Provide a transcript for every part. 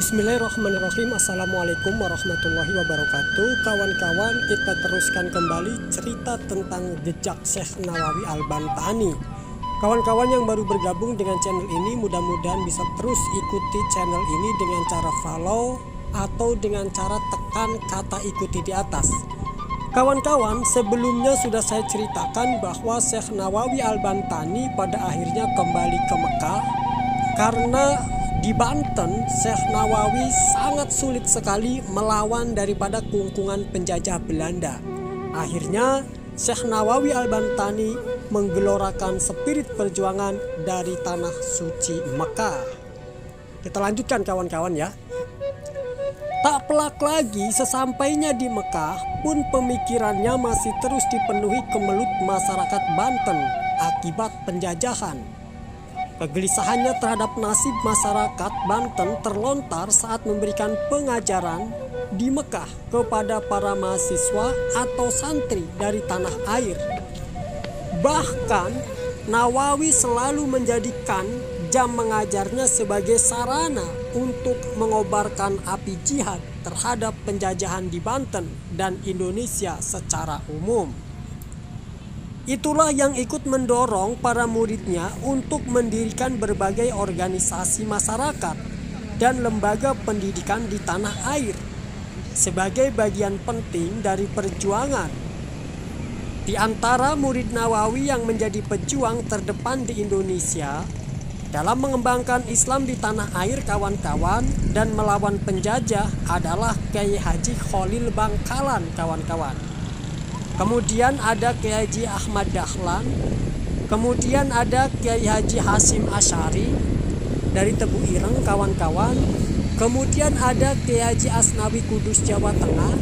Bismillahirrahmanirrahim. Assalamualaikum warahmatullahi wabarakatuh. Kawan-kawan, kita teruskan kembali cerita tentang jejak Syekh Nawawi Al-Bantani. Kawan-kawan yang baru bergabung dengan channel ini, mudah-mudahan bisa terus ikuti channel ini dengan cara follow atau dengan cara tekan kata ikuti di atas. Kawan-kawan, sebelumnya sudah saya ceritakan bahwa Syekh Nawawi Al-Bantani pada akhirnya kembali ke Mekah karena di Banten, Syekh Nawawi sangat sulit sekali melawan daripada kungkungan penjajah Belanda. Akhirnya, Syekh Nawawi Al-Bantani menggelorakan spirit perjuangan dari tanah suci Mekah. Kita lanjutkan kawan-kawan ya. Tak pelak lagi sesampainya di Mekah pun pemikirannya masih terus dipenuhi kemelut masyarakat Banten akibat penjajahan. Kegelisahannya terhadap nasib masyarakat Banten terlontar saat memberikan pengajaran di Mekah kepada para mahasiswa atau santri dari tanah air. Bahkan Nawawi selalu menjadikan jam mengajarnya sebagai sarana untuk mengobarkan api jihad terhadap penjajahan di Banten dan Indonesia secara umum. Itulah yang ikut mendorong para muridnya untuk mendirikan berbagai organisasi masyarakat dan lembaga pendidikan di tanah air sebagai bagian penting dari perjuangan. Di antara murid Nawawi yang menjadi pejuang terdepan di Indonesia dalam mengembangkan Islam di tanah air kawan-kawan dan melawan penjajah adalah Kiai Haji Khalil Bangkalan kawan-kawan. Kemudian ada Kiai Haji Ahmad Dahlan. Kemudian ada Kiai Haji Hasyim Asy'ari dari Tebu Ireng kawan-kawan. Kemudian ada Kiai Haji Asnawi Kudus Jawa Tengah.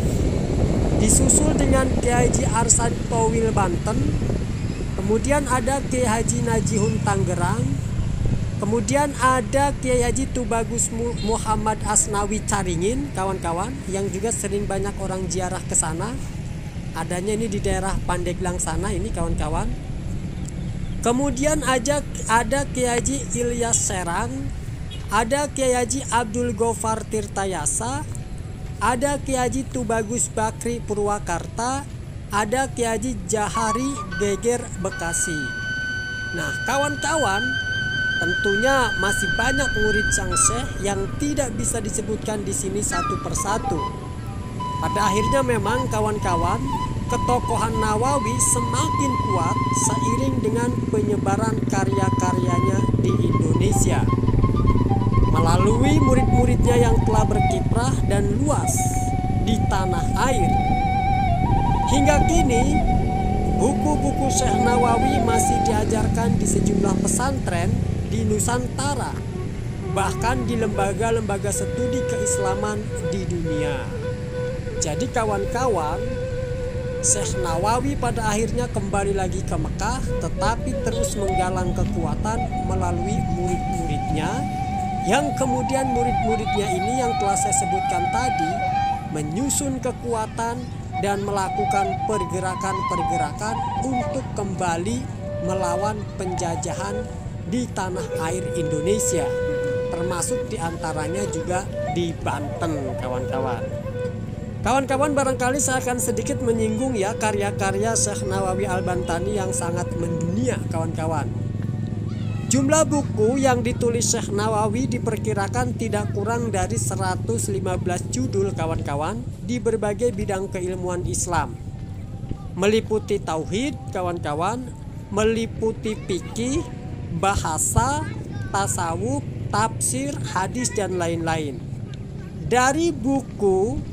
Disusul dengan Kiai Haji Arsad Towil Banten. Kemudian ada Kiai Haji Najihun Tangerang. Kemudian ada Kiai Haji Tubagus Muhammad Asnawi Caringin kawan-kawan, yang juga sering banyak orang ziarah ke sana. Adanya ini di daerah Pandeglang sana ini kawan-kawan. Kemudian ada Kiai Haji Ilyas Serang, ada Kiai Haji Abdul Gofar Tirtayasa, ada Kiai Haji Tubagus Bakri Purwakarta, ada Kiai Haji Jahari Geger Bekasi. Nah kawan-kawan, tentunya masih banyak murid Sang Syekh yang tidak bisa disebutkan di sini satu persatu. Pada akhirnya memang kawan-kawan, ketokohan Nawawi semakin kuat seiring dengan penyebaran karya-karyanya di Indonesia melalui murid-muridnya yang telah berkiprah dan luas di tanah air. Hingga kini, buku-buku Syekh Nawawi masih diajarkan di sejumlah pesantren di Nusantara, bahkan di lembaga-lembaga studi keislaman di dunia. Jadi kawan-kawan, Syekh Nawawi pada akhirnya kembali lagi ke Mekah, tetapi terus menggalang kekuatan melalui murid-muridnya, yang kemudian murid-muridnya ini yang telah saya sebutkan tadi menyusun kekuatan dan melakukan pergerakan-pergerakan untuk kembali melawan penjajahan di tanah air Indonesia, termasuk diantaranya juga di Banten kawan-kawan. Kawan-kawan, barangkali saya akan sedikit menyinggung ya karya-karya Syekh Nawawi Al-Bantani yang sangat mendunia kawan-kawan. Jumlah buku yang ditulis Syekh Nawawi diperkirakan tidak kurang dari 115 judul kawan-kawan di berbagai bidang keilmuan Islam. Meliputi tauhid kawan-kawan, meliputi fikih, bahasa, tasawuf, tafsir, hadis dan lain-lain. Dari buku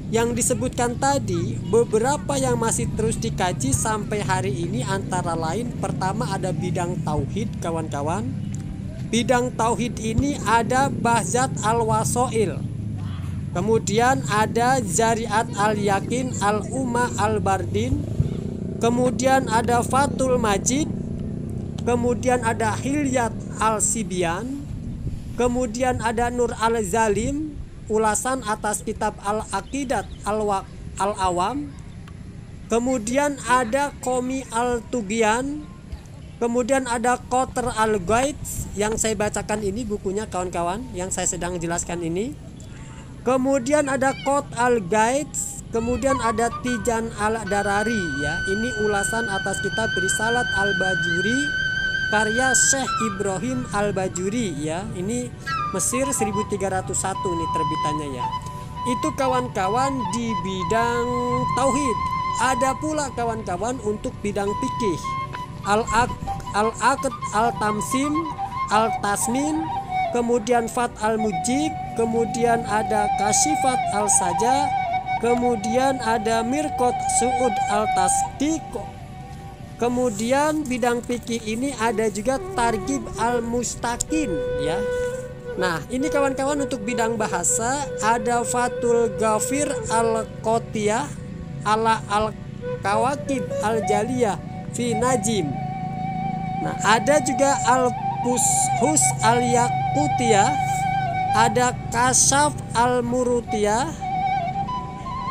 yang disebutkan tadi, beberapa yang masih terus dikaji sampai hari ini antara lain, pertama ada bidang tauhid kawan-kawan. Bidang tauhid ini ada Bahjat Al-Wasoil. Kemudian ada Zariat Al-Yakin Al-Umma Al-Bardin. Kemudian ada Fathul Majid. Kemudian ada Hilyat Al-Sibyan. Kemudian ada Nur Al-Zalim, ulasan atas kitab Al-Aqidat Al-Awam. Kemudian ada Qomi Al-Tugyan. Kemudian ada Qatr al-Ghaits yang saya bacakan ini bukunya kawan-kawan, yang saya sedang jelaskan ini. Kemudian ada Qatr al-Ghaits, kemudian ada Tijan al-Darari ya. Ini ulasan atas kitab Risalat al-Bajuri karya Syekh Ibrahim al-Bajuri ya. Ini Mesir 1301 nih terbitannya ya. Itu kawan-kawan di bidang tauhid. Ada pula kawan-kawan untuk bidang fikih. Al-Aqd al-Tamsim, al-Tasmin, kemudian Fat al-Mujib, kemudian ada Kashifat al-Saja, kemudian ada Mirqat Su'ud al-Tasdiq. Kemudian bidang fikih ini ada juga Targhib al-Mustaqin ya. Nah, ini kawan-kawan untuk bidang bahasa ada Fathul Ghafir al-Qotiyah ala al-Kawakib al-Jaliyah fi Najim. Nah, ada juga Al-Fushus al-Yaqutiyah, ada Kasyaf al-Murutiyah,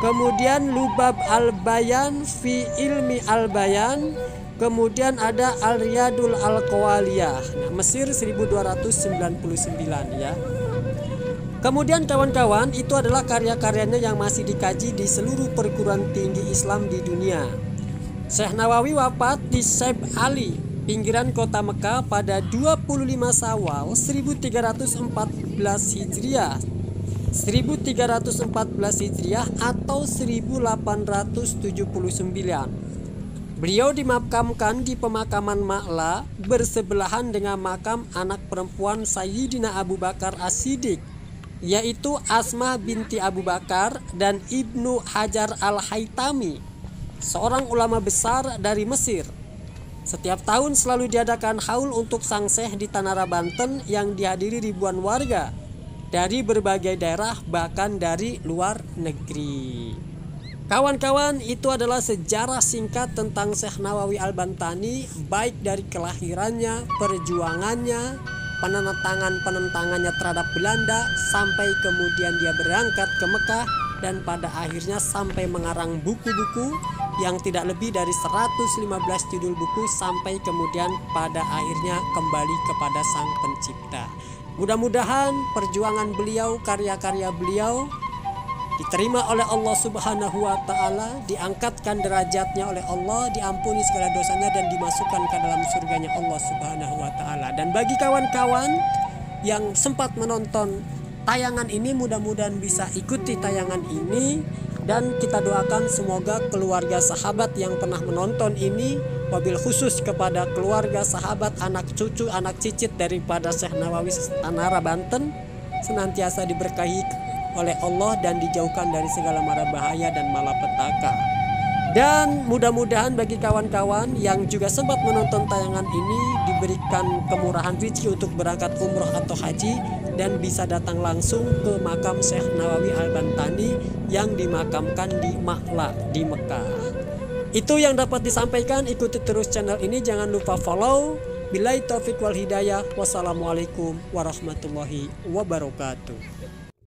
kemudian Lubab al-Bayan fi Ilmi al-Bayan, kemudian ada Al-Riyadul al-Qawaliyah. Nah, Mesir 1299 ya. Kemudian kawan-kawan, itu adalah karya-karyanya yang masih dikaji di seluruh perguruan tinggi Islam di dunia. Syekh Nawawi wafat di Saib Ali, pinggiran kota Mekah pada 25 Syawal 1314 Hijriah. 1314 Hijriah atau 1879. Beliau dimakamkan di pemakaman Ma'la bersebelahan dengan makam anak perempuan Sayyidina Abu Bakar As-Siddiq, yaitu Asma binti Abu Bakar dan Ibnu Hajar al-Haytami, seorang ulama besar dari Mesir. Setiap tahun selalu diadakan haul untuk sang syekh di Tanara, Banten yang dihadiri ribuan warga dari berbagai daerah bahkan dari luar negeri. Kawan-kawan, itu adalah sejarah singkat tentang Syekh Nawawi Al-Bantani, baik dari kelahirannya, perjuangannya, penentangannya terhadap Belanda, sampai kemudian dia berangkat ke Mekah, dan pada akhirnya sampai mengarang buku-buku yang tidak lebih dari 115 judul buku, sampai kemudian pada akhirnya kembali kepada Sang Pencipta. Mudah-mudahan perjuangan beliau, karya-karya beliau diterima oleh Allah Subhanahu wa Ta'ala, diangkatkan derajatnya oleh Allah, diampuni segala dosanya, dan dimasukkan ke dalam surganya Allah Subhanahu wa Ta'ala. Dan bagi kawan-kawan yang sempat menonton tayangan ini, mudah-mudahan bisa ikuti tayangan ini, dan kita doakan semoga keluarga sahabat yang pernah menonton ini, wabil khusus kepada keluarga sahabat, anak cucu, anak cicit daripada Syekh Nawawi Tanara, Banten, senantiasa diberkahi oleh Allah dan dijauhkan dari segala mara bahaya dan malapetaka. Dan mudah-mudahan bagi kawan-kawan yang juga sempat menonton tayangan ini diberikan kemurahan rezeki untuk berangkat umroh atau haji dan bisa datang langsung ke makam Syekh Nawawi Al-Bantani yang dimakamkan di Ma'la di Mekah. Itu yang dapat disampaikan. Ikuti terus channel ini, jangan lupa follow. Billahi taufiq wal hidayah. Wassalamualaikum warahmatullahi wabarakatuh.